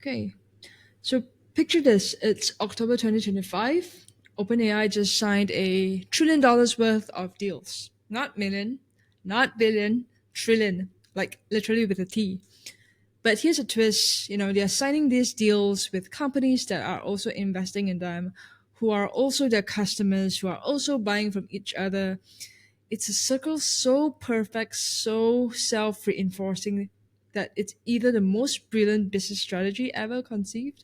Okay, so picture this. It's October 2025. OpenAI just signed $1 trillion worth of deals. Not million, not billion, trillion, like literally with a T. But here's a twist, they're signing these deals with companies that are also investing in them, who are also their customers, who are also buying from each other. It's a circle so perfect, so self reinforcing that it's either the most brilliant business strategy ever conceived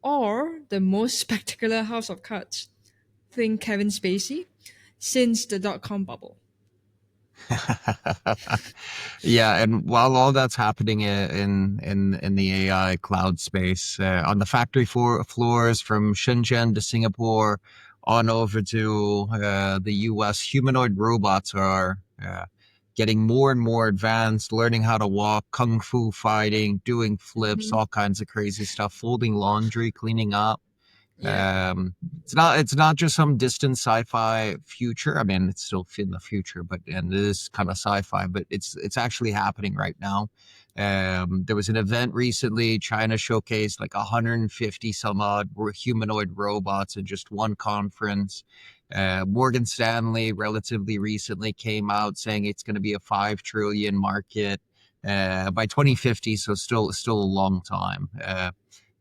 or the most spectacular house of cards. Think Kevin Spacey since the dot com bubble. Yeah, and while all that's happening in the AI cloud space, on the factory floors from Shenzhen to Singapore, on over to the US, humanoid robots are getting more and more advanced, learning how to walk, kung fu fighting, doing flips, Mhm. all kinds of crazy stuff, folding laundry, cleaning up. Yep. It's not just some distant sci-fi future. I mean, it's still in the future, but and it is kind of sci-fi, but it's actually happening right now. There was an event recently. China showcased like 150 some odd humanoid robots in just one conference. Morgan Stanley relatively recently came out saying it's going to be a 5 trillion market by 2050. So still a long time.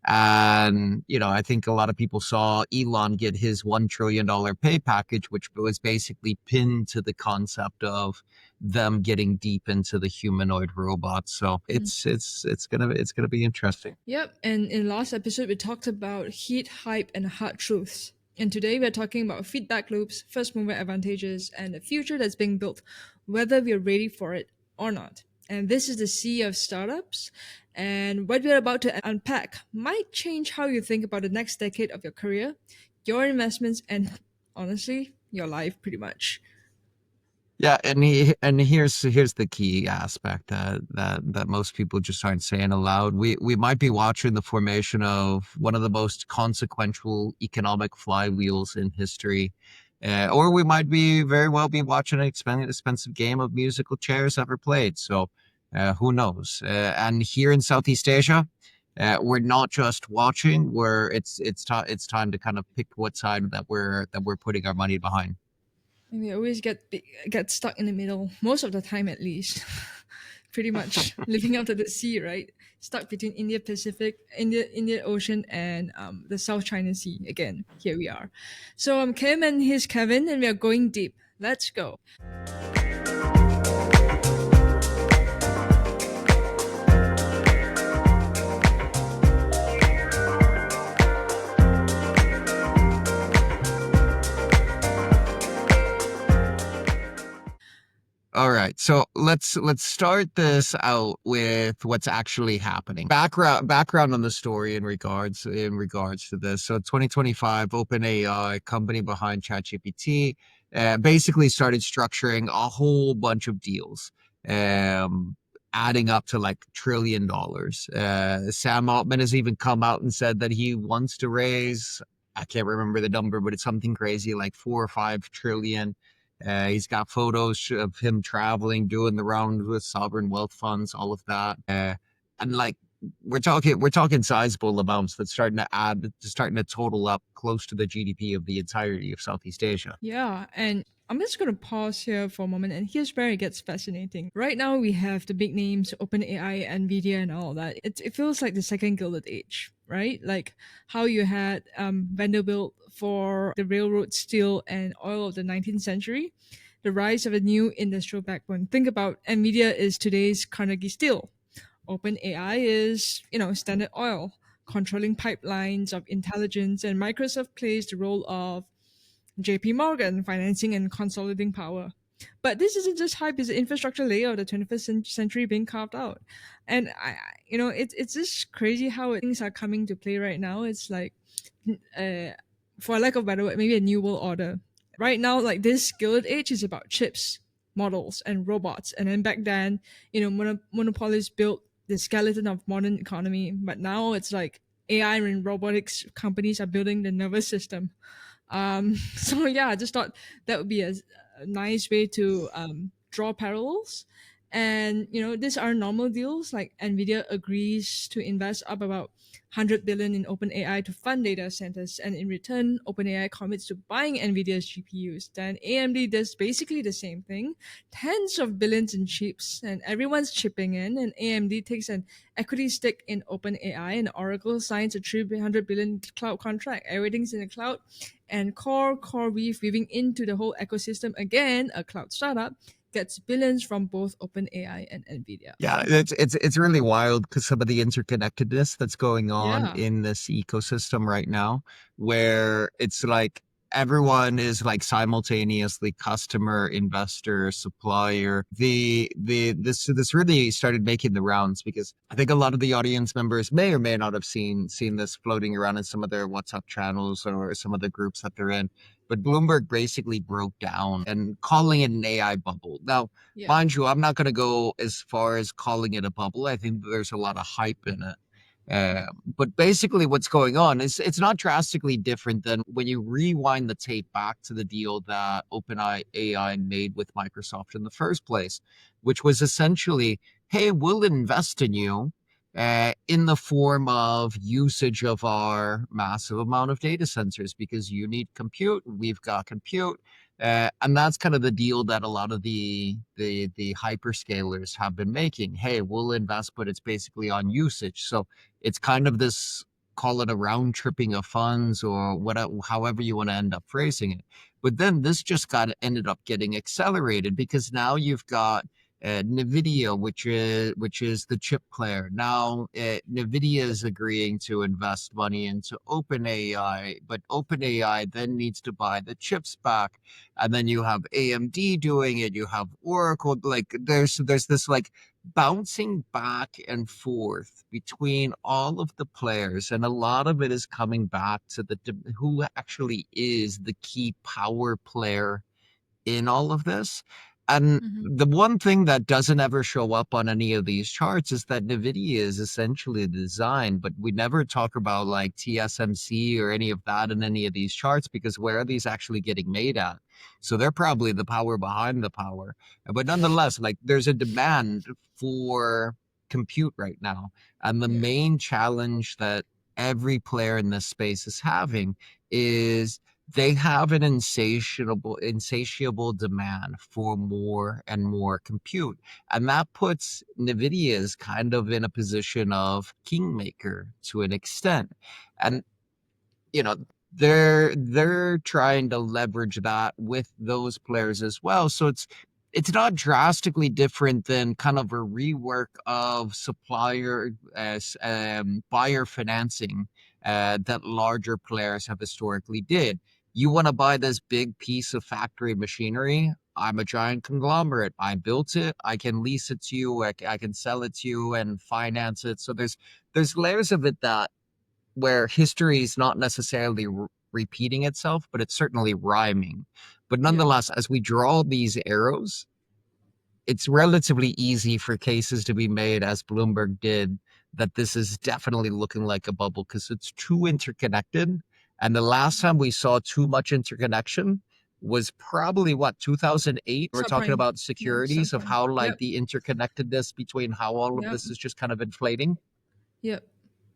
And, I think a lot of people saw Elon get his $1 trillion pay package, which was basically pinned to the concept of them getting deep into the humanoid robots. So it's gonna be interesting. Yep, and in last episode we talked about heat, hype, and hard truths. And today we're talking about feedback loops, first mover advantages, and the future that's being built, whether we're ready for it or not. And this is the sea of startups. And what we're about to unpack might change how you think about the next decade of your career, your investments, and honestly, your life pretty much. Yeah, and here's the key aspect that most people just aren't saying aloud. We might be watching the formation of one of the most consequential economic flywheels in history, or we might be very well be watching an expensive game of musical chairs ever played. So, who knows? And here in Southeast Asia, we're not just watching. It's time to kind of pick what side that we're putting our money behind. And we always get stuck in the middle, most of the time at least. Pretty much living out of the sea, right? Stuck between India Ocean, and the South China Sea. Again, here we are. So I'm Kim and he's Kevin, and we are going deep. Let's go. All right, so let's start this out with what's actually happening. Background on the story in regards to this. So 2025, OpenAI, company behind ChatGPT, basically started structuring a whole bunch of deals, um, adding up to like $1 trillion. Sam Altman has even come out and said that he wants to raise, I can't remember the number, but it's something crazy like 4 or 5 trillion. He's got photos of him traveling, doing the rounds with sovereign wealth funds, all of that. And like we're talking sizable amounts that's starting to total up close to the GDP of the entirety of Southeast Asia. Yeah, and I'm just going to pause here for a moment, and here's where it gets fascinating. Right now, we have the big names, OpenAI, Nvidia, and all that. It feels like the second Gilded Age, right? Like how you had Vanderbilt for the railroad, steel, and oil of the 19th century, the rise of a new industrial backbone. Think about Nvidia is today's Carnegie Steel. OpenAI is, Standard Oil, controlling pipelines of intelligence, and Microsoft plays the role of JP Morgan, financing and consolidating power. But this isn't just hype, it's the infrastructure layer of the 21st century being carved out. And it's just crazy how things are coming to play right now. It's like, uh, for lack of a better word, maybe a new world order. Right now, like this Gilded Age is about chips, models, and robots. And then back then, monopolies built the skeleton of modern economy. But now it's like AI and robotics companies are building the nervous system. So yeah, I just thought that would be a nice way to draw parallels. And these are normal deals. Like Nvidia agrees to invest up about 100 billion in OpenAI to fund data centers, and in return, OpenAI commits to buying Nvidia's GPUs. Then AMD does basically the same thing, tens of billions in chips, and everyone's chipping in. And AMD takes an equity stake in OpenAI, and Oracle signs a 300 billion cloud contract. Everything's in the cloud, and CoreWeave weaving into the whole ecosystem again, a cloud startup gets billions from both OpenAI and Nvidia. Yeah, it's really wild because some of the interconnectedness that's going on Yeah, in this ecosystem right now, where it's like everyone is like simultaneously customer, investor, supplier. This really started making the rounds because I think a lot of the audience members may or may not have seen this floating around in some of their WhatsApp channels or some of the groups that they're in. But Bloomberg basically broke down and calling it an AI bubble. Now, yeah, mind you, I'm not going to go as far as calling it a bubble. I think there's a lot of hype in it. But basically, what's going on is it's not drastically different than when you rewind the tape back to the deal that OpenAI made with Microsoft in the first place, which was essentially, hey, we'll invest in you in the form of usage of our massive amount of data centers because you need compute. We've got compute. And that's kind of the deal that a lot of the hyperscalers have been making. Hey, we'll invest, but it's basically on usage. So it's kind of this, call it a round tripping of funds or whatever, however you want to end up phrasing it. But then this just got ended up getting accelerated because now you've got Nvidia, which is the chip player. Now Nvidia is agreeing to invest money into OpenAI, but OpenAI then needs to buy the chips back, and then you have AMD doing it. You have Oracle. Like there's this like bouncing back and forth between all of the players, and a lot of it is coming back to who actually is the key power player in all of this. And hmm the one thing that doesn't ever show up on any of these charts is that NVIDIA is essentially the design, but we never talk about like TSMC or any of that in any of these charts because where are these actually getting made at? So they're probably the power behind the power. But nonetheless, like there's a demand for compute right now. And the yeah, main challenge that every player in this space is having is they have an insatiable demand for more and more compute. And that puts NVIDIA's kind of in a position of kingmaker to an extent. And you know they're trying to leverage that with those players as well, so it's not drastically different than kind of a rework of supplier as buyer financing that larger players have historically did. You want to buy this big piece of factory machinery. I'm a giant conglomerate. I built it. I can lease it to you. I can sell it to you and finance it. So there's layers of it that where history is not necessarily repeating itself, but it's certainly rhyming. But yeah. nonetheless, as we draw these arrows, it's relatively easy for cases to be made, as Bloomberg did, that this is definitely looking like a bubble because it's too interconnected. And the last time we saw too much interconnection was probably what, 2008? We're talking Subprime. about Yeah, securities of subprime. how like Yep, the interconnectedness between how all of yep, this is just kind of inflating. yep.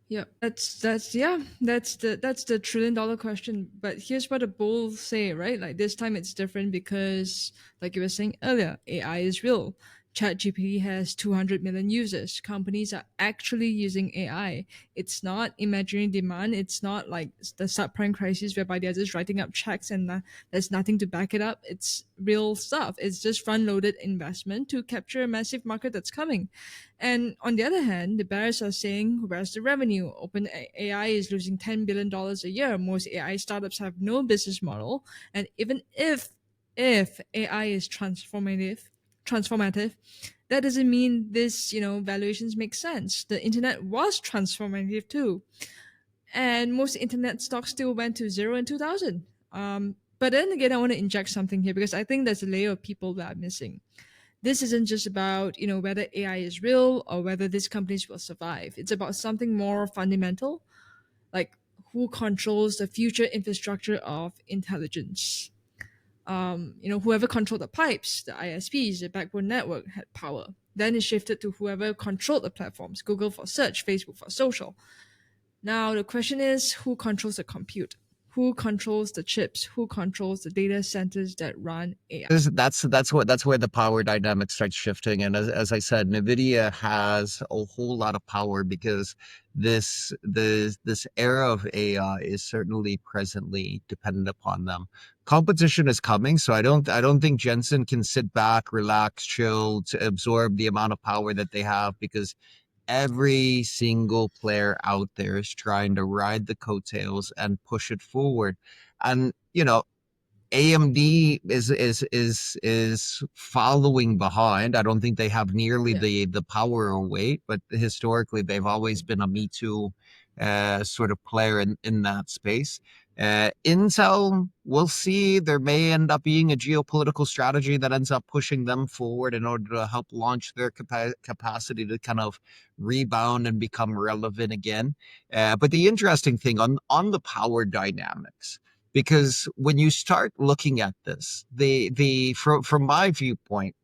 Yep. That's yeah. That's the $1 trillion question. But here's what the bulls say, right? Like this time it's different because, like you were saying earlier, AI is real. ChatGPT has 200 million users. Companies are actually using AI. It's not imaginary demand. It's not like the subprime crisis whereby they're just writing up checks and there's nothing to back it up. It's real stuff. It's just front-loaded investment to capture a massive market that's coming. And on the other hand, the bears are saying, where's the revenue? OpenAI is losing $10 billion a year. Most AI startups have no business model. And even if AI is transformative, that doesn't mean this, valuations make sense. The internet was transformative too. And most internet stocks still went to zero in 2000. But then again, I want to inject something here because I think there's a layer of people that are missing. This isn't just about whether AI is real or whether these companies will survive. It's about something more fundamental, like who controls the future infrastructure of intelligence. Whoever controlled the pipes, the ISPs, the backbone network had power. Then it shifted to whoever controlled the platforms, Google for search, Facebook for social. Now the question is, who controls the compute? Who controls the chips? Who controls the data centers that run AI? That's where the power dynamic starts shifting. And as I said, Nvidia has a whole lot of power because this era of AI is certainly presently dependent upon them. Competition is coming, so I don't think Jensen can sit back, relax, chill to absorb the amount of power that they have because every single player out there is trying to ride the coattails and push it forward. And AMD is following behind. I don't think they have nearly Yeah, the power or weight, but historically they've always been a Me Too sort of player in that space. Intel, we'll see. There may end up being a geopolitical strategy that ends up pushing them forward in order to help launch their capacity to kind of rebound and become relevant again. But the interesting thing on the power dynamics, because when you start looking at this, the from my viewpoint,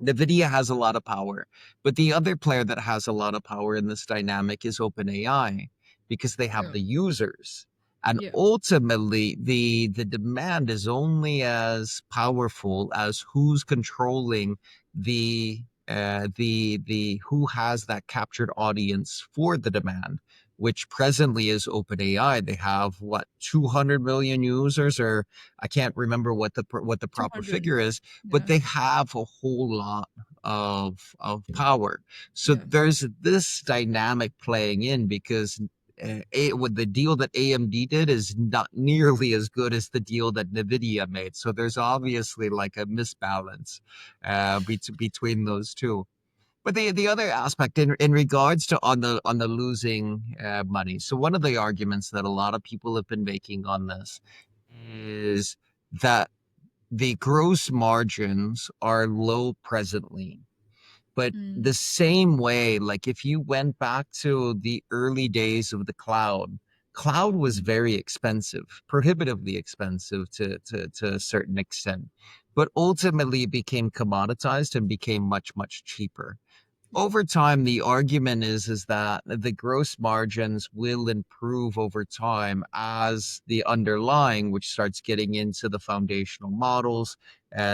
Nvidia has a lot of power, but the other player that has a lot of power in this dynamic is OpenAI because they have yeah, the users. And yeah. ultimately, the demand is only as powerful as who's controlling the who has that captured audience for the demand, which presently is OpenAI. They have what 200 million users, or I can't remember what the proper 200. figure is, but Yeah, they have a whole lot of power. So yeah. there's this dynamic playing in because with the deal that AMD did is not nearly as good as the deal that Nvidia made. So there's obviously like a misbalance between those two. But the other aspect in regards to on the losing money. So one of the arguments that a lot of people have been making on this is that the gross margins are low presently. But Mm, the same way, like if you went back to the early days of the cloud was mm, very expensive, prohibitively expensive to a certain extent. But ultimately it became commoditized and became much, much cheaper. yeah. Over time, the argument is that the gross margins will improve over time as the underlying, which starts getting into the foundational models,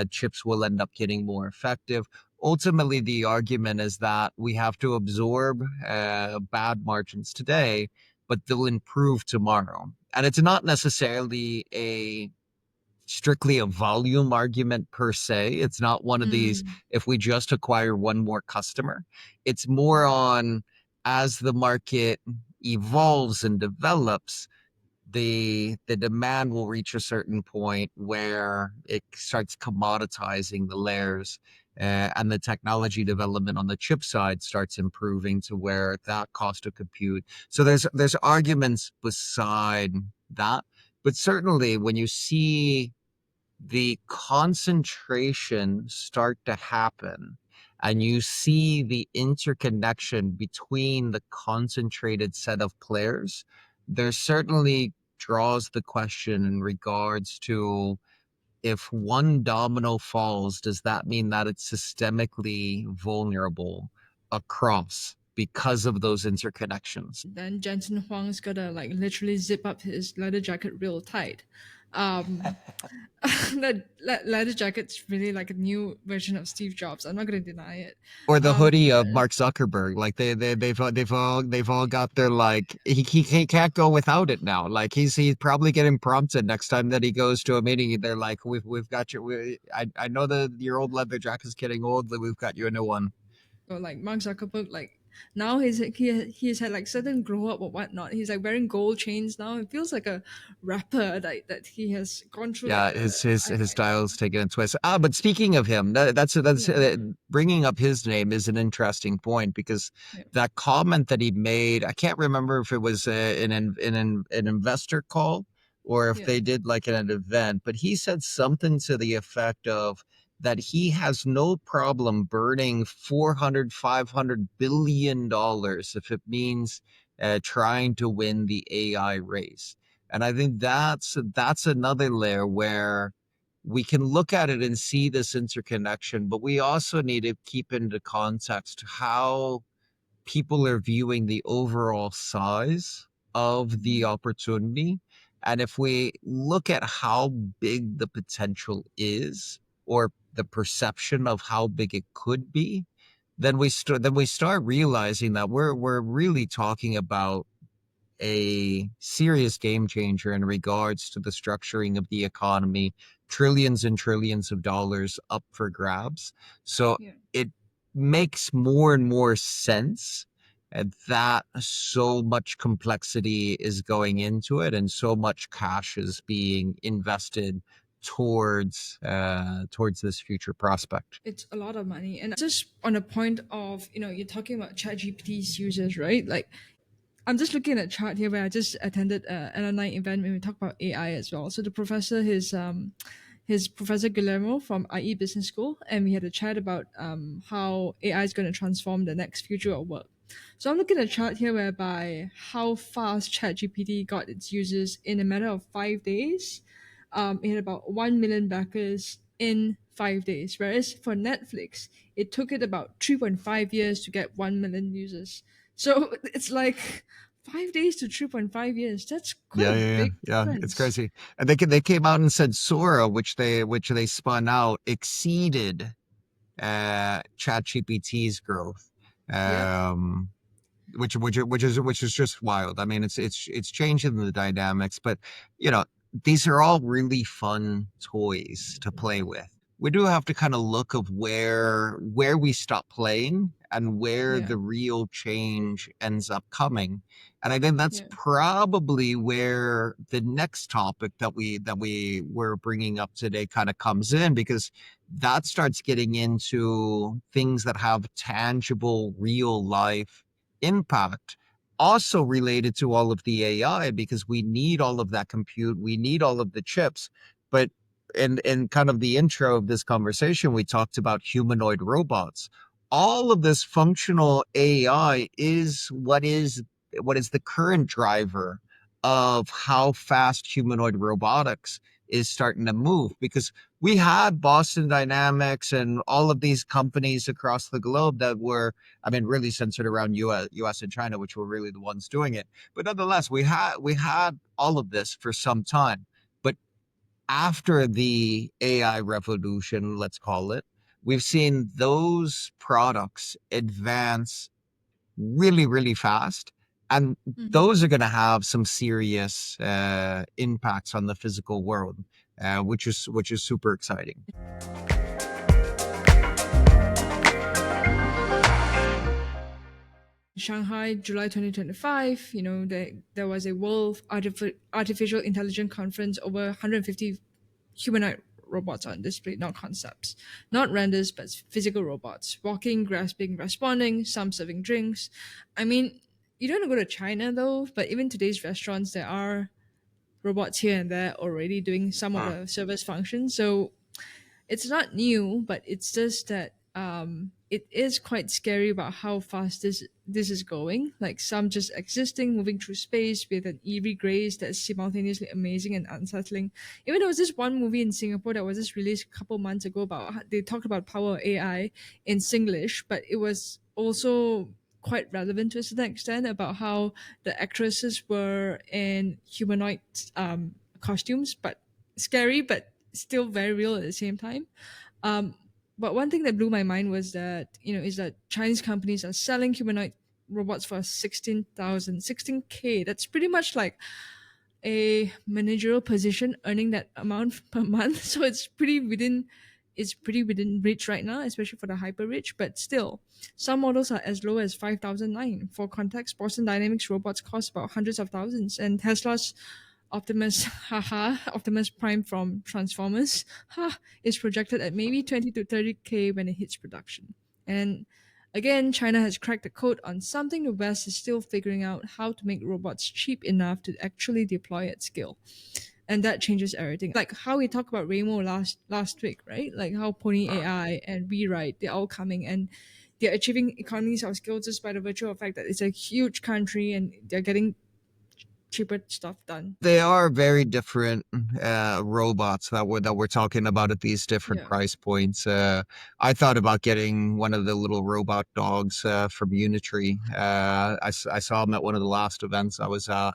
chips will end up getting more effective. Ultimately, the argument is that we have to absorb bad margins today, but they'll improve tomorrow. And it's not necessarily a strictly a volume argument per se. It's not one of these, Mm, if we just acquire one more customer. It's more on as the market evolves and develops, the demand will reach a certain point where it starts commoditizing the layers. And the technology development on the chip side starts improving to where that cost of compute. So there's arguments beside that, but certainly when you see the concentration start to happen and you see the interconnection between the concentrated set of players, there certainly draws the question in regards to if one domino falls, does that mean that it's systemically vulnerable across because of those interconnections? then Jensen Huang's gotta like literally zip up his leather jacket real tight. Um, that leather jacket's really like a new version of Steve Jobs. I'm not gonna deny it. Or the hoodie of Yeah, Mark Zuckerberg. Like they've all got their like he can't go without it now. Like he's probably getting prompted next time that he goes to a meeting. They're like, we've got you. I know that your old leather jacket's getting old, but we've got you a new one. or like Mark Zuckerberg, like now he's had like certain grow up or whatnot. He's like wearing gold chains now. It feels like a rapper that he has gone through like Yeah, a his style's taken a twist. But speaking of him, that's yeah, bringing up his name is an interesting point because yeah, that comment that he made, I can't remember if it was an investor call or if yeah. they did like an event, but he said something to the effect of that he has no problem burning 400, 500 billion dollars if it means trying to win the AI race. And I think that's another layer where we can look at it and see this interconnection, but we also need to keep into context how people are viewing the overall size of the opportunity. And if we look at how big the potential is, or the perception of how big it could be, then we start realizing that we're really talking about a serious game changer in regards to the structuring of the economy, trillions and trillions of dollars up for grabs. So Yeah. it makes more and more sense that so much complexity is going into it and so much cash is being invested towards this future prospect. It's a lot of money. And just on the point of, you're talking about ChatGPT's users, right? Like, I'm just looking at a chart here where I just attended an online event when we talk about AI as well. So the professor, his Professor Guillermo from IE Business School, and we had a chat about how AI is going to transform the next future of work. So I'm looking at a chart here whereby how fast ChatGPT got its users in a matter of 5 days. It had about 1 million backers in 5 days, whereas for Netflix, it took it about 3.5 years to get 1 million users. So it's like 5 days to 3.5 years. That's quite Yeah, a yeah, yeah, big yeah. It's difference. crazy. And they came out and said Sora, which they spun out, exceeded ChatGPT's growth. Yep. Um, which is just wild. I mean, it's changing the dynamics, but you know, these are all really fun toys to play with. We do have to kind of look of where we stop playing and where Yeah. the real change ends up coming. And I think that's Yeah. probably where the next topic that we were bringing up today kind of comes in, because that starts getting into things that have tangible, real life impact, also related to all of the AI, because we need all of that compute, we need all of the chips. But in kind of the intro of this conversation, we talked about humanoid robots. All of this functional AI is what is the current driver of how fast humanoid robotics is starting to move, because we had Boston Dynamics and all of these companies across the globe that were, I mean, really centered around US and China, which were really the ones doing it. But nonetheless, we had all of this for some time. But after the AI revolution, let's call it, we've seen those products advance really, really fast. And Mhm. those are going to have some serious impacts on the physical world, which is super exciting. Shanghai, July 2025, there was a World Artificial Intelligence Conference. Over 150 humanoid robots on display, not concepts, not renders, but physical robots, walking, grasping, responding, some serving drinks. I mean, you don't have to go to China though, but even today's restaurants, there are robots here and there already doing some of Hmm. the service functions. So it's not new, but it's just that it is quite scary about how fast this is going. Like some just existing, moving through space with an eerie grace that's simultaneously amazing and unsettling. Even there was this one movie in Singapore that was just released a couple months ago about they talked about power of AI in Singlish, but it was also quite relevant to a certain extent about how the actresses were in humanoid costumes, but scary, but still very real at the same time. Um, but one thing that blew my mind was that is that Chinese companies are selling humanoid robots for 16K. That's pretty much like a managerial position earning that amount per month. So it's pretty within reach right now, especially for the hyper rich. But still, some models are as low as 5,009. For context, Boston Dynamics robots cost about hundreds of thousands, and Tesla's Optimus, haha, Optimus Prime from Transformers, is projected at maybe 20 to 30K when it hits production. And again, China has cracked the code on something the West is still figuring out: how to make robots cheap enough to actually deploy at scale. And that changes everything. Like how we talked about Raymo last week, right? Like how Pony AI and WeRide, they're all coming and they're achieving economies of scale just by the virtue of the fact that it's a huge country and they're getting cheaper stuff done. They are very different robots that we're talking about at these different Yeah. price points. I thought about getting one of the little robot dogs from Unitree. I saw them at one of the last events I was at.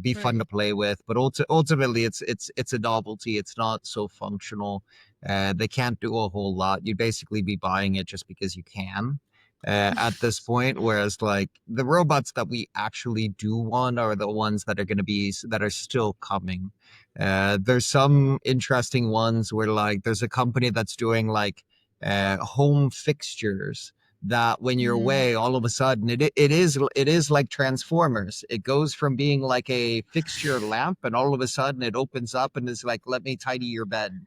Be fun Right. to play with, but ultimately it's a novelty. It's not so functional. They can't do a whole lot. You'd basically be buying it just because you can at this point. Whereas like the robots that we actually do want are the ones that are going to be that are still coming. There's some interesting ones where like there's a company that's doing like home fixtures that when you're Mm, away, all of a sudden it is like Transformers. It goes from being like a fixture lamp, and all of a sudden it opens up and is like, "Let me tidy your bed."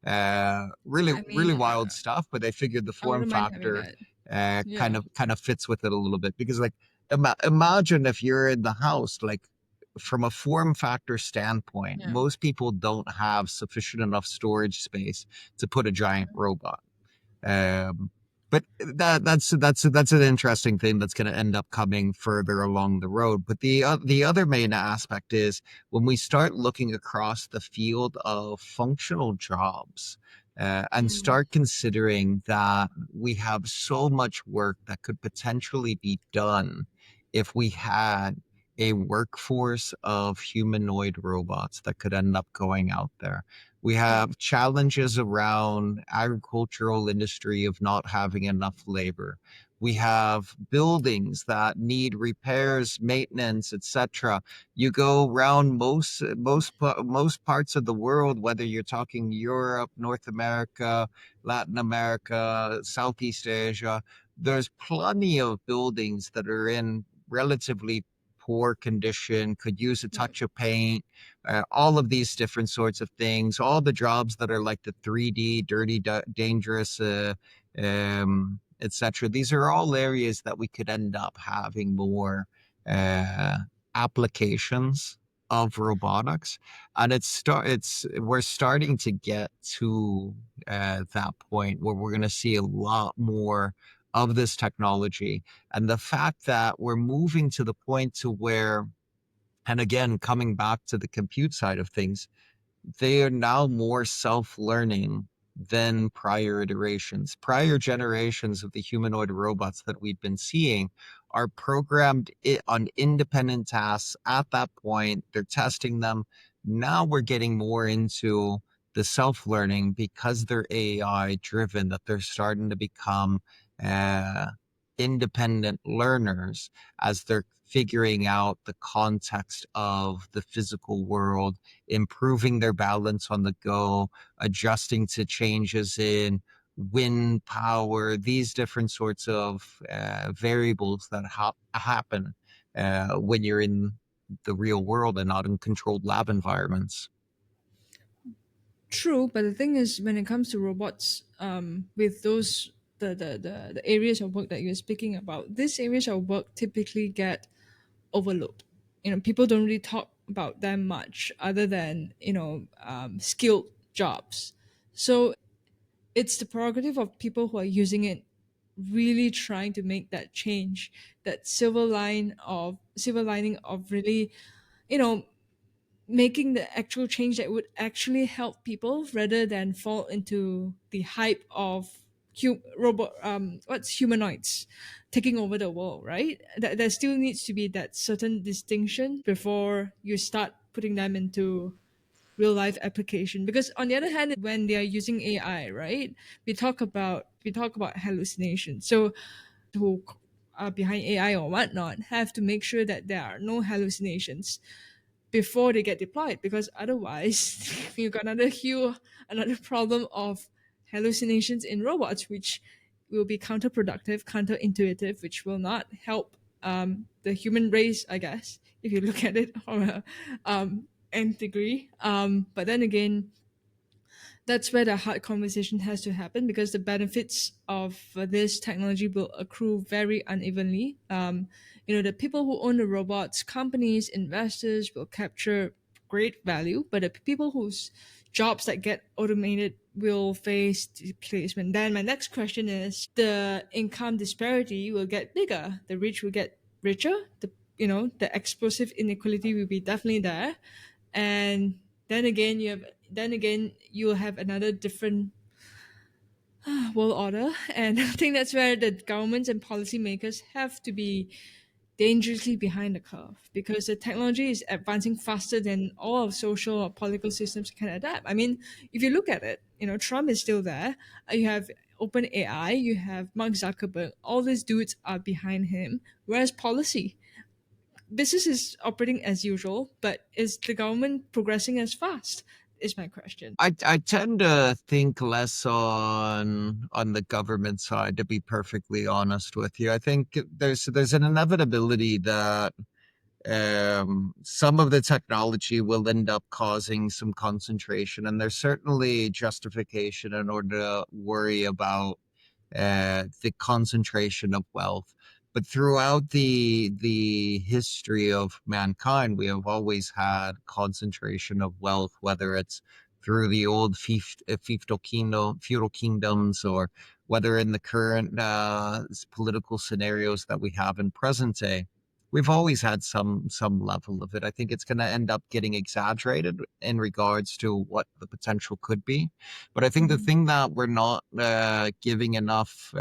Really, I really mean, wild stuff, but they figured the I form wouldn't mind having factor that. kind Yeah. of fits with it a little bit because like imagine if you're in the house like from a form factor standpoint, Yeah. most people don't have sufficient enough storage space to put a giant robot. Um, but that's an interesting thing that's going to end up coming further along the road. But the other main aspect is when we start looking across the field of functional jobs. And Mm, start considering that we have so much work that could potentially be done if we had a workforce of humanoid robots that could end up going out there. We yeah. have challenges around agricultural industry of not having enough labor. We have buildings that need repairs, maintenance, etc. You go around most parts of the world, whether you're talking Europe, North America, Latin America, Southeast Asia, there's plenty of buildings that are in relatively poor condition, could use a Yeah. touch of paint, all of these different sorts of things, all the jobs that are like the 3D, dirty, dangerous, etc. These are all areas that we could end up having more uh, applications of robotics, and it's we're starting to get to that point where we're going to see a lot more of this technology, and the fact that we're moving to the point to where, and again, coming back to the compute side of things, they are now more self-learning than prior iterations. Prior generations of the humanoid robots that we've been seeing are programmed on independent tasks at that point. They're testing them. Now we're getting more into the self-learning because they're AI driven, that they're starting to become uh, independent learners as they're figuring out the context of the physical world, improving their balance on the go, adjusting to changes in wind power, these different sorts of variables that happen when you're in the real world and not in controlled lab environments. True, but the thing is, when it comes to robots, with those the areas of work that you're speaking about, these areas of work typically get overlooked. People don't really talk about them much, other than skilled jobs. So it's the prerogative of people who are using it, really trying to make that change, that silver lining of really, you know, making the actual change that would actually help people, rather than fall into the hype of humanoids taking over the world, right? That there still needs to be that certain distinction before you start putting them into real life application. Because on the other hand, when they are using AI, right, we talk about hallucination. So who are behind AI or whatnot have to make sure that there are no hallucinations before they get deployed, because otherwise you got another problem of hallucinations in robots, which will be counterproductive, counterintuitive, which will not help the human race, I guess, if you look at it from a nth degree. But then again, that's where the hard conversation has to happen, because the benefits of this technology will accrue very unevenly. The people who own the robots, companies, investors will capture great value, but the people whose jobs that get automated will face displacement. Then my next question is, the income disparity will get bigger. The rich will get richer. The the explosive inequality will be definitely there. And then again you'll have another different world order. And I think that's where the governments and policymakers have to be dangerously behind the curve, because the technology is advancing faster than all of social or political systems can adapt. I mean, if you look at it, Trump is still there. You have OpenAI, you have Mark Zuckerberg. All these dudes are behind him. Whereas policy, business is operating as usual, but is the government progressing as fast? Is my question. I tend to think less on the government side, to be perfectly honest with you. I think there's an inevitability that some of the technology will end up causing some concentration, and there's certainly justification in order to worry about the concentration of wealth. But throughout the history of mankind, we have always had concentration of wealth, whether it's through the old feudal kingdoms, or whether in the current political scenarios that we have in present day. We've always had some level of it. I think it's going to end up getting exaggerated in regards to what the potential could be. But I think the Mm-hmm. thing that we're not giving enough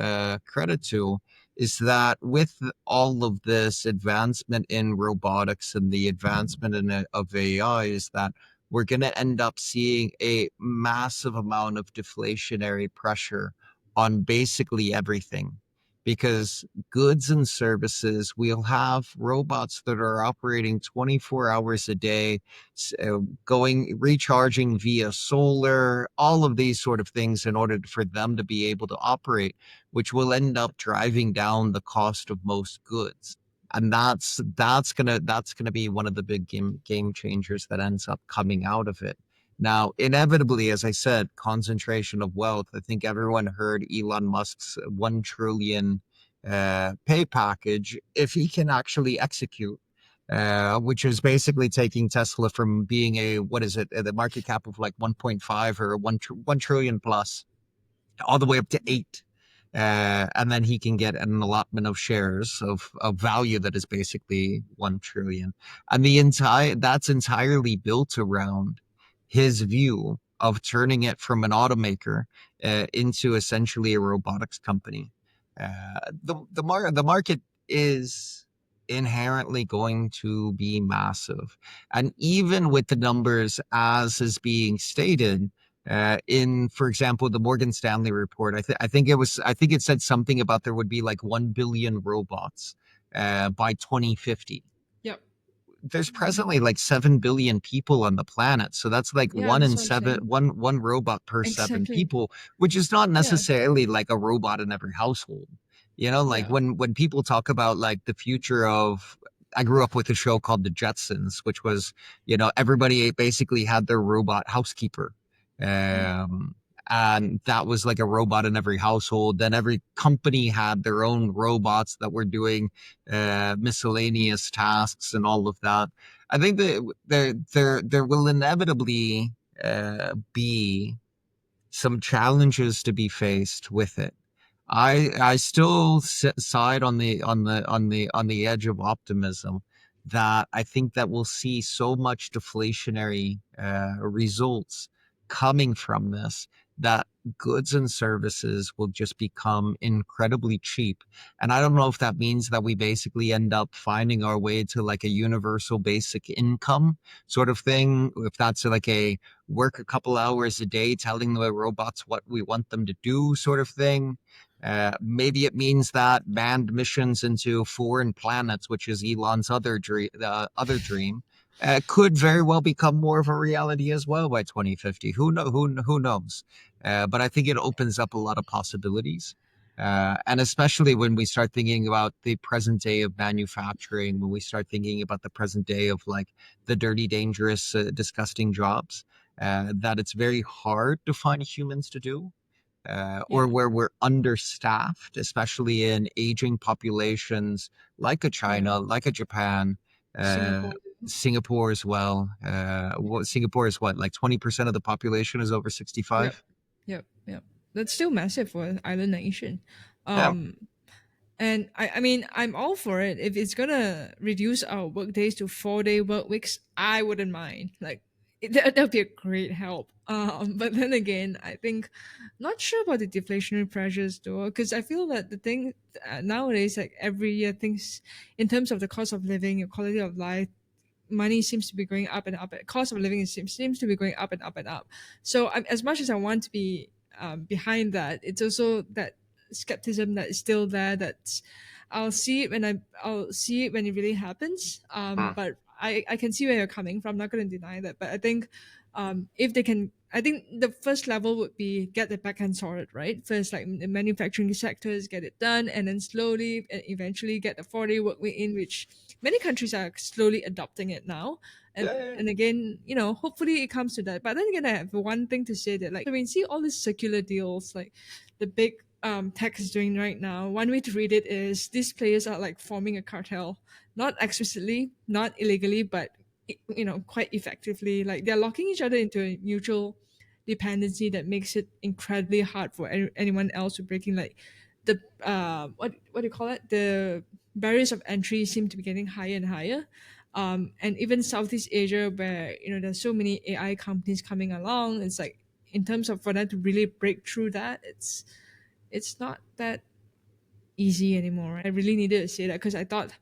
credit to is that with all of this advancement in robotics and the advancement of AI, is that we're going to end up seeing a massive amount of deflationary pressure on basically everything. Because goods and services, we'll have robots that are operating 24 hours a day, going recharging via solar, all of these sort of things in order for them to be able to operate, which will end up driving down the cost of most goods. And that's gonna be one of the big game changers that ends up coming out of it. Now, inevitably, as I said, concentration of wealth. I think everyone heard Elon Musk's 1 trillion pay package if he can actually execute, which is basically taking Tesla from being a, what is it, the market cap of like 1.5 or 1 trillion plus, all the way up to 8. And then he can get an allotment of shares of value that is basically 1 trillion. And that's entirely built around his view of turning it from an automaker into essentially a robotics company. The market is inherently going to be massive. And even with the numbers as is being stated, in, for example, the Morgan Stanley report, I think it said something about there would be like 1 billion robots by 2050. Yep. There's presently like 7 billion people on the planet, so that's like Yeah, one that's in what I'm seven, saying. one robot per seven Exactly. people, which is not Yeah. necessarily like a robot in every household. Like Yeah. when people talk about like the future of, I grew up with a show called The Jetsons, which was, everybody basically had their robot housekeeper. Mm. Um, and that was like a robot in every household. Then every company had their own robots that were doing miscellaneous tasks and all of that. I think that there will inevitably be some challenges to be faced with it. I still side on the edge of optimism, that I think that we'll see so much deflationary results coming from this, that goods and services will just become incredibly cheap. And I don't know if that means that we basically end up finding our way to like a universal basic income sort of thing, if that's like a work a couple hours a day telling the robots what we want them to do sort of thing. Maybe it means that manned missions into foreign planets, which is Elon's other dream, could very well become more of a reality as well by 2050. Who knows? But I think it opens up a lot of possibilities. And especially when we start thinking about the present day of manufacturing, when we start thinking about the present day of like the dirty, dangerous, disgusting jobs, that it's very hard to find humans to do, or Yeah. where we're understaffed, especially in aging populations like a Yeah. China, like a Japan, uh, Singapore. Singapore as well. Singapore is what, like 20% of the population is over Yep. 65? Yep. Yep. That's still massive for an island nation. Yeah. Um, And I mean, I'm all for it. If it's gonna reduce our work days to 4 day work weeks, I wouldn't mind. Like, that'd be a great help. But then again, I think, not sure about the deflationary pressures though, because I feel that the thing nowadays, like every year, things in terms of the cost of living, your quality of life, money seems to be going up and up. Cost of living seems to be going up and up and up. So as much as I want to be behind that, it's also that skepticism that is still there. That's I'll see it when it really happens. But I can see where you're coming from. I'm not going to deny that. But I think if they can, I think the first level would be get the back end sorted, right? First, like the manufacturing sectors, get it done, and then slowly and eventually get the 4 day work week in, which many countries are slowly adopting it now. And again, hopefully it comes to that. But then again, I have one thing to say that, like, I mean, see all these circular deals, like the big tech is doing right now. One way to read it is these players are like forming a cartel, not explicitly, not illegally, but quite effectively. Like they're locking each other into a mutual dependency that makes it incredibly hard for anyone else to break in. Like the what do you call it? The barriers of entry seem to be getting higher and higher. And even Southeast Asia, where there's so many AI companies coming along, it's like in terms of for them to really break through that, it's not that easy anymore. Right? I really needed to say that because I thought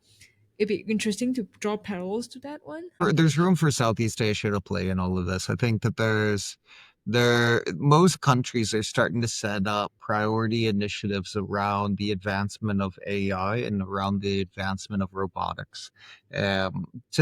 it'd be interesting to draw parallels to that one. There's room for Southeast Asia to play in all of this. I think that most countries are starting to set up priority initiatives around the advancement of AI and around the advancement of robotics. To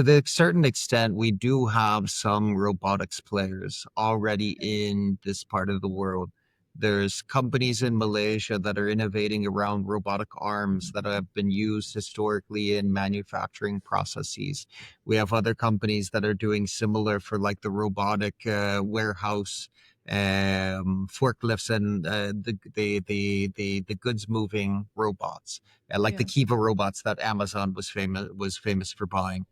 the certain extent, we do have some robotics players already in this part of the world. There's companies in Malaysia that are innovating around robotic arms that have been used historically in manufacturing processes. We have other companies that are doing similar for like the robotic warehouse forklifts and the goods moving robots, like the Yeah, Kiva robots that Amazon was famous for buying.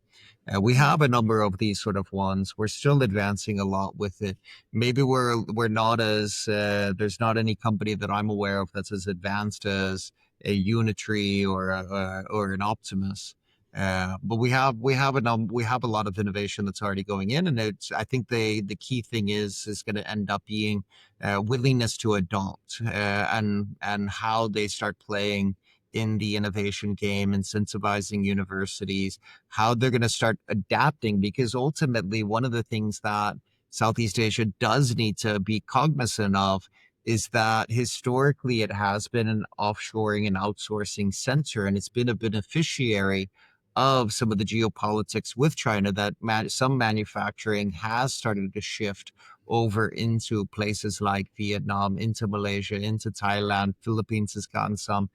We yeah. have a number of these sort of ones. We're still advancing a lot with it. Maybe we're not as there's not any company that I'm aware of that's as advanced as a Unitree or an Optimus. But we have a lot of innovation that's already going in, and I think the key thing is going to end up being willingness to adopt and how they start playing in the innovation game, incentivizing universities, how they're going to start adapting, because ultimately one of the things that Southeast Asia does need to be cognizant of is that historically it has been an offshoring and outsourcing center, and it's been a beneficiary of some of the geopolitics with China that some manufacturing has started to shift over into places like Vietnam, into Malaysia, into Thailand. Philippines has gotten some.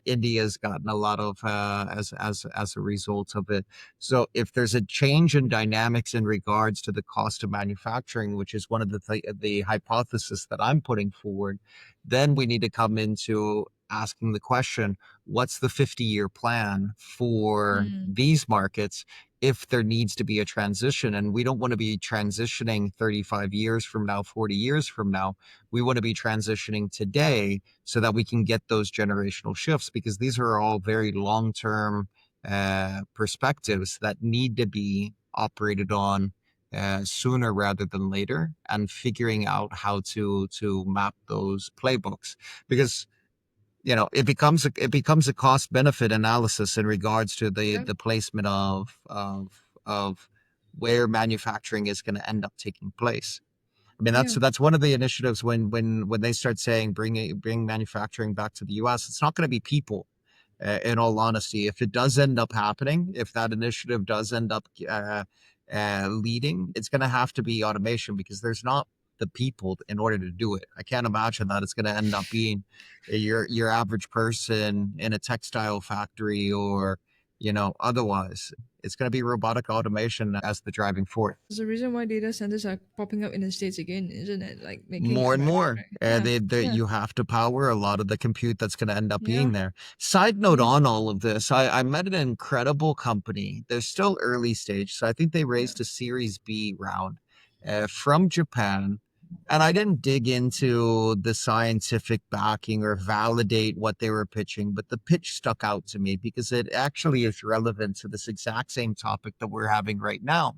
India's gotten a lot of as a result of it. So if there's a change in dynamics in regards to the cost of manufacturing, which is one of the hypothesis that I'm putting forward, then we need to come into asking the question, what's the 50-year plan for Mm. these markets if there needs to be a transition? And we don't want to be transitioning 35 years from now, 40 years from now. We want to be transitioning today so that we can get those generational shifts, because these are all very long-term perspectives that need to be operated on sooner rather than later, and figuring out how to map those playbooks, because it becomes a cost benefit analysis in regards to the Yeah, the placement of where manufacturing is going to end up taking place. I mean, that's yeah. that's one of the initiatives when they start saying bring manufacturing back to the U.S. It's not going to be people. In all honesty, if it does end up happening, if that initiative does end up leading, it's going to have to be automation, because there's not the people in order to do it. I can't imagine that it's going to end up being your average person in a textile factory or otherwise. It's going to be robotic automation as the driving force. There's a reason why data centers are popping up in the States again, isn't it? Like making More and more. manufacturing. Yeah, yeah, You have to power a lot of the compute that's going to end up yeah, being there. Side note yeah, on all of this, I met an incredible company. They're still early stage, so I think they yeah. raised a Series B round from Japan. And I didn't dig into the scientific backing or validate what they were pitching, but the pitch stuck out to me because it actually is relevant to this exact same topic that we're having right now,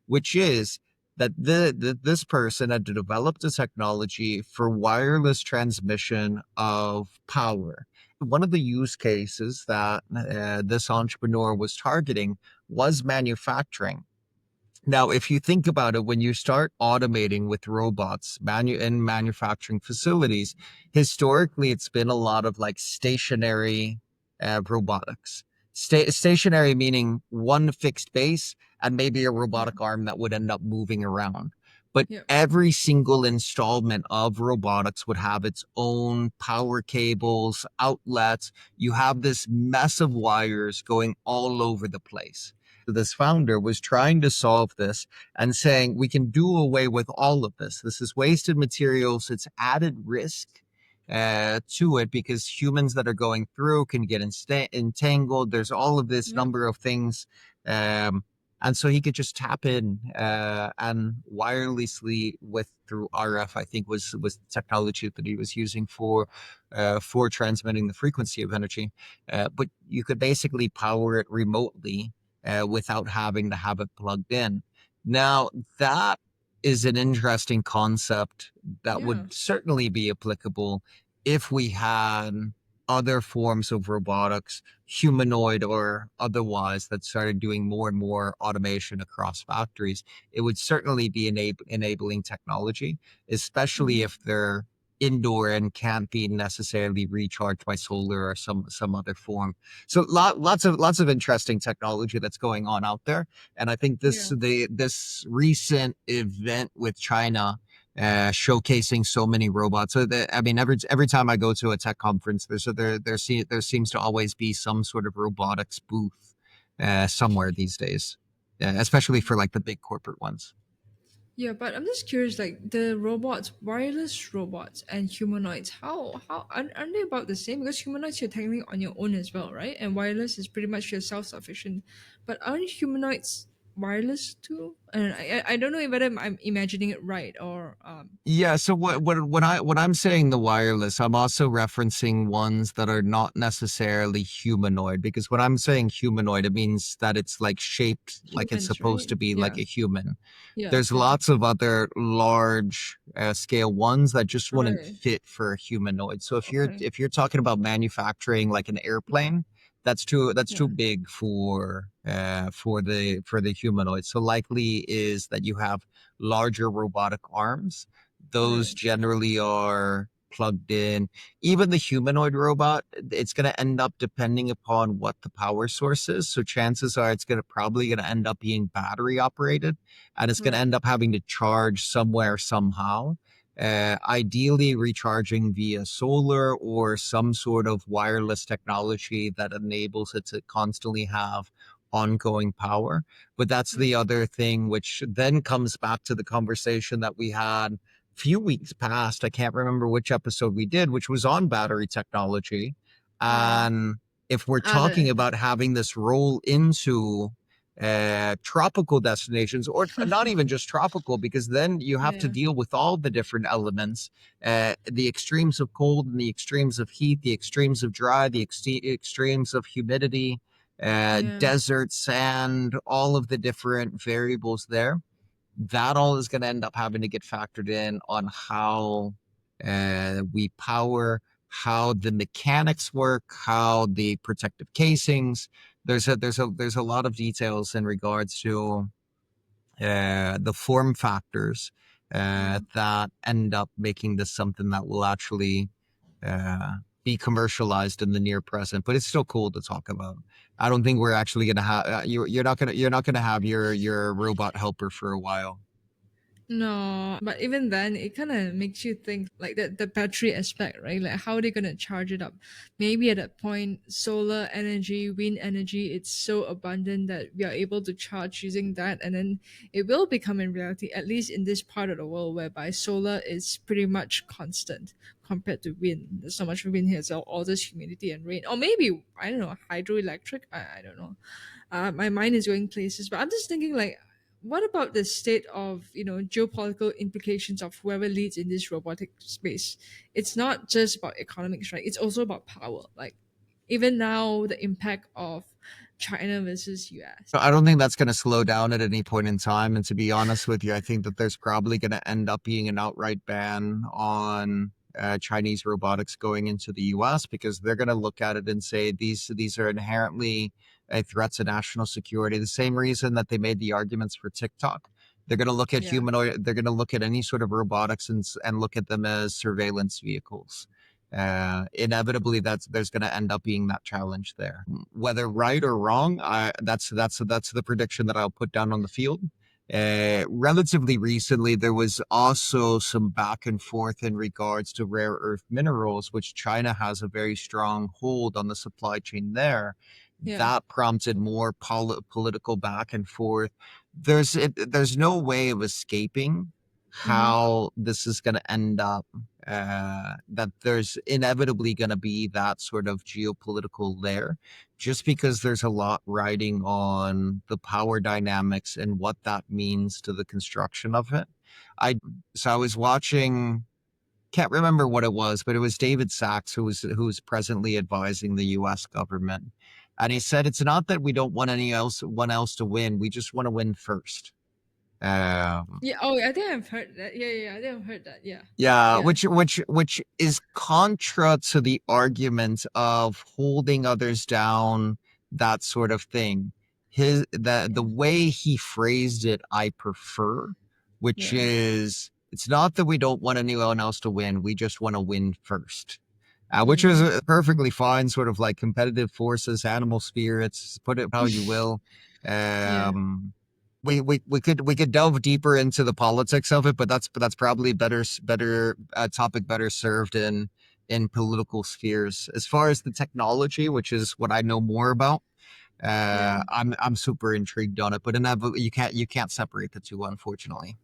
which is that this person had developed a technology for wireless transmission of power. One of the use cases that this entrepreneur was targeting was manufacturing. Now, if you think about it, when you start automating with robots in manufacturing facilities, historically it's been a lot of like stationary robotics. Stationary meaning one fixed base and maybe a Yeah. robotic arm that would end up moving around. But Yep. every single installment of robotics would have its own power cables, outlets. You have this mess of wires going all over the place. This founder was trying to solve this and saying we can do away with all of this. This is wasted materials. It's added risk to it because humans that are going through can get entangled. There's all of this Yep. number of things. Um, and so he could just tap in and wirelessly with through RF, I think was the technology that he was using for transmitting the frequency of energy. But you could basically power it remotely without having to have it plugged in. Now, that is an interesting concept that Yeah. would certainly be applicable if we had other forms of robotics, humanoid or otherwise, that started doing more and more automation across factories. It would certainly be enabling technology, especially Hmm. if they're indoor and can't be necessarily recharged by solar or some other form. So lots of interesting technology that's going on out there, and I think Yeah. this recent event with China showcasing so many robots. So I mean, every time I go to a tech conference, there seems to always be some sort of robotics booth somewhere these days, especially for like the big corporate ones. Yeah, but I'm just curious, like the robots, wireless robots and humanoids, how aren't they about the same? Because humanoids you're technically on your own as well, right? And wireless is pretty much you're self-sufficient. But aren't humanoids wireless too? And I don't know whether I'm imagining it right or Yeah, so when I'm saying the wireless, I'm also referencing ones that are not necessarily humanoid because when I'm saying humanoid, it means that it's like shaped like it's humans, supposed right? to be like Yeah. a human. Yeah. There's Okay. lots of other large scale ones that just wouldn't Right. fit for a humanoid. So Okay. if you're talking about manufacturing like an airplane, that's Yeah. too big for the humanoid. So likely is that you have larger robotic arms. Those Right. generally are plugged in. Even the humanoid robot, it's going to end up depending upon what the power source is. So chances are it's going to probably going to end up being battery operated, and it's going to Right. end up having to charge somewhere somehow. Ideally, recharging via solar or some sort of wireless technology that enables it to constantly have ongoing power. But that's Right. the other thing, which then comes back to the conversation that we had a few weeks past. I can't remember which episode we did, which was on battery technology. Right. And if we're talking Other. about having this roll into tropical destinations, or not even just tropical, because then you have to Yeah. deal with all the different elements, the extremes of cold and the extremes of heat, the extremes of dry, the extremes of humidity, Yeah. desert, sand, all of the different variables there. That all is going to end up having to get factored in on how we power, how the mechanics work, how the protective casings. There's a lot of details in regards to the form factors Yeah. that end up making this something that will actually be commercialized in the near present. But it's still cool to talk about. I don't think we're actually gonna have you're not gonna have your robot helper for a while. No, but even then, it kind of makes you think like the battery aspect, right? Like how are they gonna charge it up? Maybe at that point, solar energy, wind energy, it's so abundant that we are able to charge using that, and then it will become in reality, at least in this part of the world, whereby solar is pretty much constant compared to wind. There's so much wind here, so all this humidity and rain, or maybe I don't know, hydroelectric. I don't know. My mind is going places, but I'm just thinking like what about the state of geopolitical implications of whoever leads in this robotic space? It's not just about economics, right? It's also about power. Like even now, the impact of China versus US. I don't think that's going to slow down at any point in time. And to be honest with you, I think that there's probably going to end up being an outright ban on Chinese robotics going into the US because they're going to look at it and say these are inherently a threat to national security. The same reason that they made the arguments for TikTok. They're going to look at Yeah. humanoid. They're going to look at any sort of robotics and look at them as surveillance vehicles. Inevitably there's going to end up being that challenge there. Whether right or wrong, that's the prediction that I'll put down on the field. Relatively recently, there was also some back and forth in regards to rare earth minerals, which China has a very strong hold on the supply chain there. Yeah. That prompted more political back and forth. There's no way of escaping Mm-hmm. how this is going to end up. That there's inevitably going to be that sort of geopolitical layer, just because there's a lot riding on the power dynamics and what that means to the construction of it. I so I was watching, can't remember what it was, but it was David Sachs who's presently advising the U.S. government, and he said it's not that we don't want anyone else to win, we just want to win first. Um, Yeah. Oh, I think I've heard that. Yeah, yeah, I think I've heard that. Yeah. Yeah, Yeah. which is contra to the argument of holding others down, that sort of thing. The Yeah. way he phrased it, I prefer, which Yeah. is it's not that we don't want anyone else to win, we just want to win first. Which is Mm. perfectly fine, sort of like competitive forces, animal spirits, put it how you will. Yeah. Um, we could delve deeper into the politics of it, but that's probably better topic better served in political spheres. As far as the technology, which is what I know more about, Yeah. I'm super intrigued on it. But you can't separate the two, unfortunately.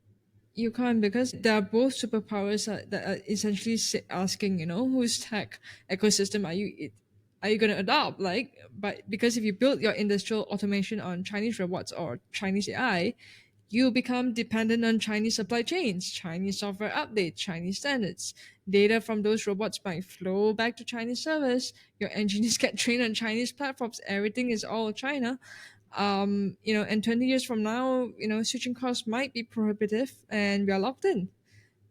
You can't because they are both superpowers that are essentially asking, whose tech ecosystem are you going to adopt? Like, but because if you build your industrial automation on Chinese robots or Chinese AI, you become dependent on Chinese supply chains, Chinese software updates, Chinese standards. Data from those robots might flow back to Chinese servers. Your engineers get trained on Chinese platforms. Everything is all China. And 20 years from now, switching costs might be prohibitive and we are locked in.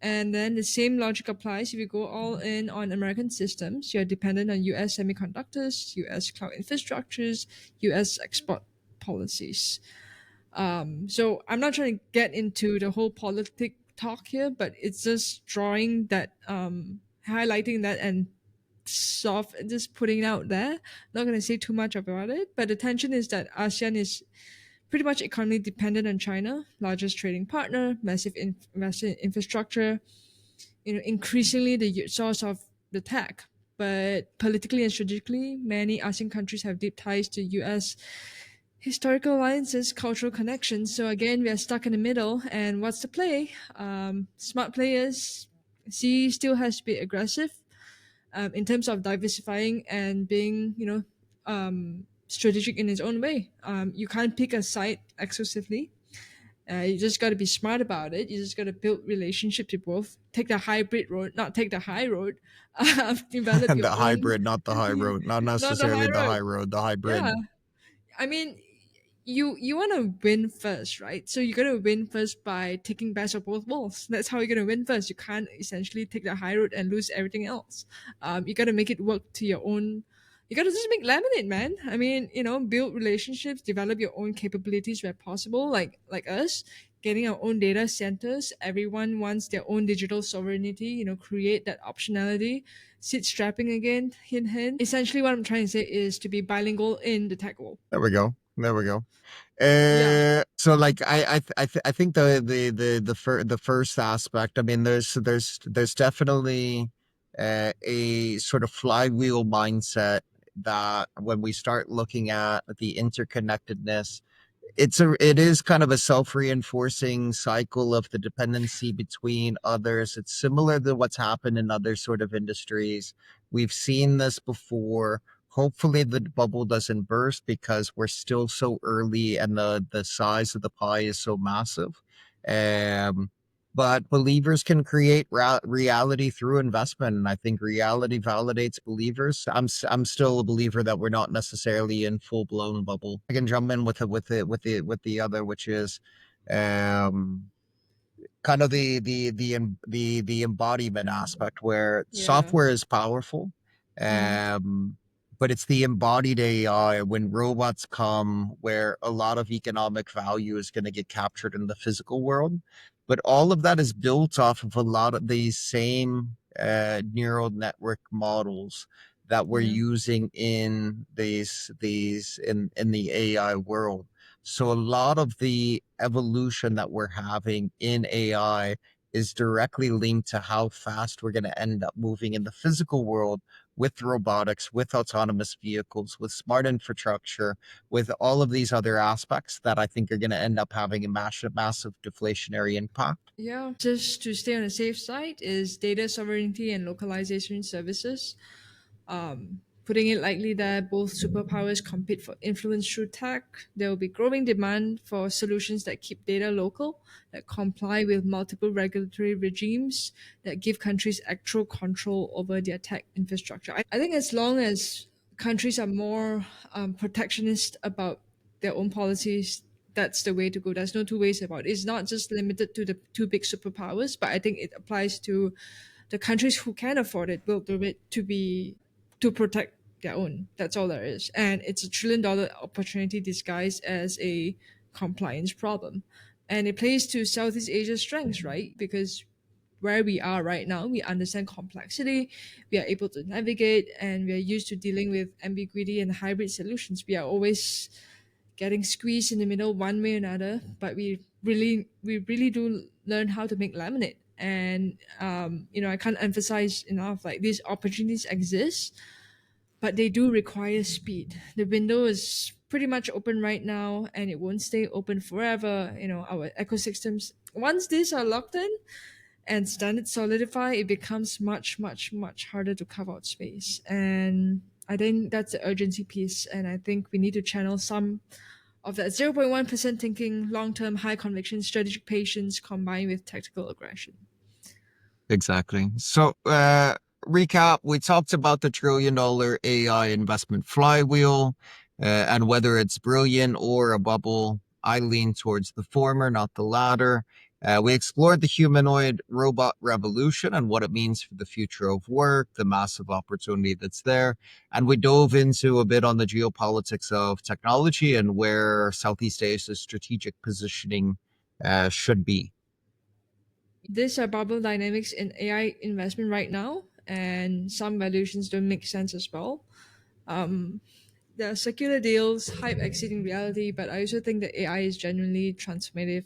And then the same logic applies if you go all in on American systems. You're dependent on US semiconductors, US cloud infrastructures, US export policies. So I'm not trying to get into the whole politic talk here, but it's just drawing that, highlighting that and soft, just putting it out there. Not going to say too much about it, but the tension is that ASEAN is pretty much economically dependent on China, largest trading partner, massive infrastructure, increasingly the source of the tech. But politically and strategically, many ASEAN countries have deep ties to US historical alliances, cultural connections. So again, we are stuck in the middle. And what's the play? Smart players. C still has to be aggressive in terms of diversifying and being, strategic in its own way. You can't pick a side exclusively. You just got to be smart about it. You just got to build relationships with both. Take the hybrid road, not take the high road. Develop your The own, hybrid, not the high road, not not the necessarily high the road. high road, the Yeah, hybrid. I mean, you want to win first, right? So you're gonna win first by taking best of both worlds. That's how you're gonna win first. You can't essentially take the high road and lose everything else. You gotta make it work to your own. You gotta just make lemonade, man. I mean, build relationships, develop your own capabilities where possible. Like us, getting our own data centers. Everyone wants their own digital sovereignty. Create that optionality. Sit strapping again, hint hint. Essentially, what I'm trying to say is to be bilingual in the tech world. There we go. There we go. Yeah. So like I think the first aspect. I mean, there's definitely a sort of flywheel mindset that when we start looking at the interconnectedness, it is kind of a self-reinforcing cycle of the dependency between others. It's similar to what's happened in other sort of industries. We've seen this before. Hopefully the bubble doesn't burst because we're still so early and the size of the pie is so massive. Um, but believers can create reality through investment, and I think reality validates believers. I'm still a believer that we're not necessarily in full blown bubble. I can jump in with the other, which is um kind of the embodiment aspect where Yeah. software is powerful, Mm. um, but it's the embodied AI when robots come where a lot of economic value is going to get captured in the physical world. But all of that is built off of a lot of these same neural network models that we're Yeah. using in these in the AI world. So a lot of the evolution that we're having in AI is directly linked to how fast we're going to end up moving in the physical world with robotics, with autonomous vehicles, with smart infrastructure, with all of these other aspects that I think are going to end up having a massive deflationary impact. Yeah. Just to stay on the safe side is data sovereignty and localization services. Putting it lightly, that both superpowers compete for influence through tech. There will be growing demand for solutions that keep data local, that comply with multiple regulatory regimes, that give countries actual control over their tech infrastructure. I think as long as countries are more protectionist about their own policies, that's the way to go. There's no two ways about it. It's not just limited to the two big superpowers, but I think it applies to the countries who can afford it will do it to protect their own. That's all there is. And it's $1 trillion opportunity disguised as a compliance problem. And it plays to Southeast Asia's strengths, right? Because where we are right now, we understand complexity, we are able to navigate, and we are used to dealing with ambiguity and hybrid solutions. We are always getting squeezed in the middle one way or another, but we really do learn how to make lemonade. And I can't emphasize enough, like, these opportunities exist, but they do require speed. The window is pretty much open right now, and it won't stay open forever. Our ecosystems, once these are locked in and standards solidify, it becomes much, much, much harder to carve out space. And I think that's the urgency piece. And I think we need to channel some of that 0.1% thinking, long term, high conviction, strategic patience combined with tactical aggression. Exactly. So, recap, we talked about the $1 trillion AI investment flywheel, and whether it's brilliant or a bubble. I lean towards the former, not the latter. We explored the humanoid robot revolution and what it means for the future of work, the massive opportunity that's there. And we dove into a bit on the geopolitics of technology and where Southeast Asia's strategic positioning should be. These are bubble dynamics in AI investment right now, and some valuations don't make sense as well. Um, there are secular deals, hype exceeding reality, but I also think that AI is genuinely transformative,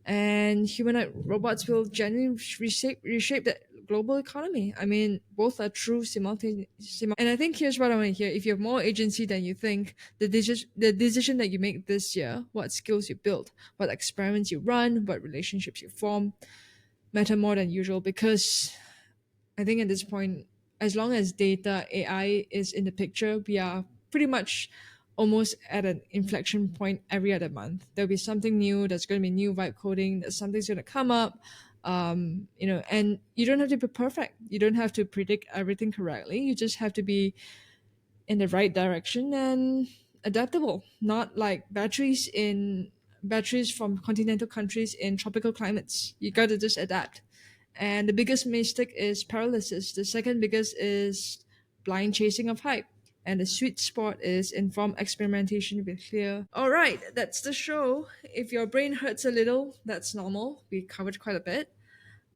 and humanoid robots will genuinely reshape the global economy. I mean, both are true simultaneously. And I think here's what I want to hear: if you have more agency than you think, the decision that you make this year, what skills you build, what experiments you run, what relationships you form, matter more than usual. Because I think at this point, as long as data AI is in the picture, we are pretty much almost at an inflection point every other month. There'll be something new. There's going to be new vibe coding. There's something's going to come up. And you don't have to be perfect. You don't have to predict everything correctly. You just have to be in the right direction and adaptable. Not like batteries from continental countries in tropical climates. You got to just adapt. And the biggest mistake is paralysis. The second biggest is blind chasing of hype. And the sweet spot is informed experimentation with clear. All right, that's the show. If your brain hurts a little, that's normal. We covered quite a bit.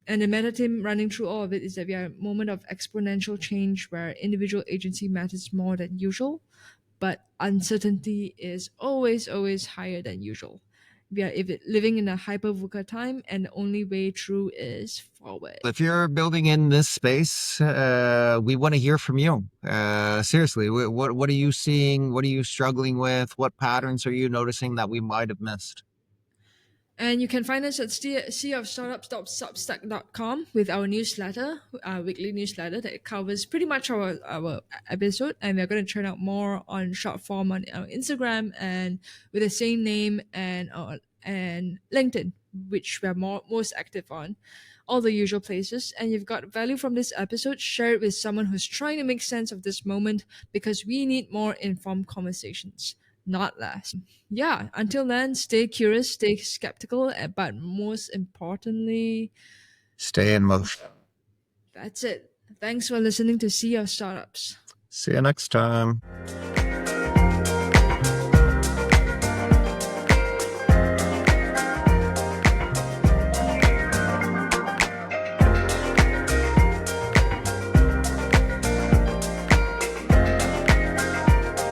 And the meta theme running through all of it is that we are at a moment of exponential change where individual agency matters more than usual, but uncertainty is always, always higher than usual. We are living in a hyper VUCA time, and the only way through is forward. If you're building in this space, we want to hear from you. Seriously, what are you seeing? What are you struggling with? What patterns are you noticing that we might have missed? And you can find us at seaofstartups.substack.com with our newsletter, our weekly newsletter that covers pretty much our episode. And we're going to churn out more on short form on our Instagram and with the same name and LinkedIn, which we're most active on. All the usual places. And you've got value from this episode, share it with someone who's trying to make sense of this moment because we need more informed conversations, not less. Yeah, until then, stay curious, stay skeptical, but most importantly, Stay in mode. that's it. Thanks for listening to See Your Startups. See you next time.